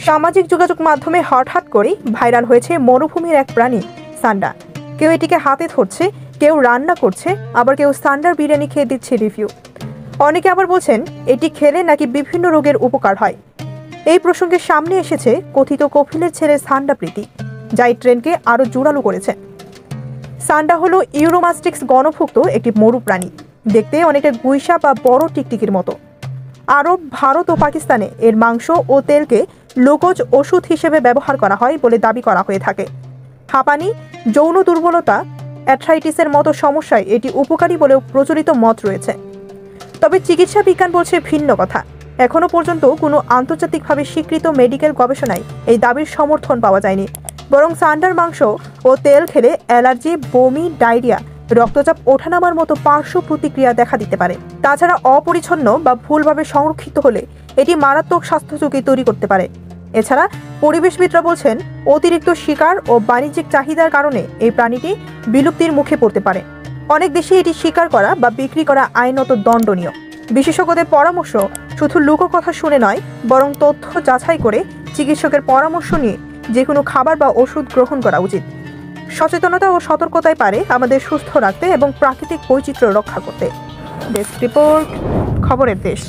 সামাজিক যোগাযোগ মাধ্যমে হঠাৎ করেই ভাইরাল হয়েছে মরুভূমির এক প্রাণী সান্ডা। কেউ এটিকে হাতে ধরছে, কেউ রান্না করছে, আবার কেউ সান্ডার বিরিয়ানি খেয়ে দিচ্ছে রিভিউ। অনেকে আবার বলছেন এটি খেলে নাকি বিভিন্ন রোগের উপকার হয়। এই প্রসঙ্গে সামনে এসেছে কথিত কপিলের ছেলে সান্ডা প্রীতি, যা এই ট্রেন্ডকে আরও জোরালো করেছে। সান্ডা হলো ইউরোমাস্টিক্স গণভুক্ত একটি মরু প্রাণী। দেখতে অনেকটা গুইসা বা বড় টিকটিকির মতো। আরব, ভারত ও পাকিস্তানে এর মাংস ও তেলকে লোকজ ওষুধ হিসেবে ব্যবহার করা হয় বলে দাবি করা হয়ে থাকে। হাঁপানি, যৌন দুর্বলতা, অ্যাথ্রাইটিসের মতো সমস্যায় এটি উপকারী বলেও প্রচলিত মত রয়েছে। তবে চিকিৎসা বিজ্ঞান বলছে ভিন্ন কথা। এখনও পর্যন্ত কোনো আন্তর্জাতিকভাবে স্বীকৃত মেডিকেল গবেষণায় এই দাবির সমর্থন পাওয়া যায়নি। বরং সান্ডার মাংস ও তেল খেলে অ্যালার্জি, বমি, ডায়রিয়া, রক্তচাপ ওঠানামার মতো পার্শ্ব প্রতিক্রিয়া দেখা দিতে পারে। তাছাড়া অপরিচ্ছন্ন বা ভুলভাবে সংরক্ষিত হলে এটি মারাত্মক স্বাস্থ্য ঝুঁকি তৈরি করতে পারে। এছাড়া পরিবেশবিদরা বলছেন অতিরিক্ত শিকার ও বাণিজ্যিক চাহিদার কারণে এই প্রাণীটি বিলুপ্তির মুখে পড়তে পারে। অনেক দেশে এটি শিকার করা বা বিক্রি করা আইনত দণ্ডনীয়। বিশেষজ্ঞদের পরামর্শ শুধু লোককথা শুনে নয়, বরং তথ্য যাচাই করে চিকিৎসকের পরামর্শ নিয়ে যে কোনো খাবার বা ওষুধ গ্রহণ করা উচিত। সচেতনতা ও সতর্কতাই পারে আমাদের সুস্থ রাখতে এবং প্রাকৃতিক বৈচিত্র্য রক্ষা করতে। ডেস্ক রিপোর্ট, খবরের দেশ।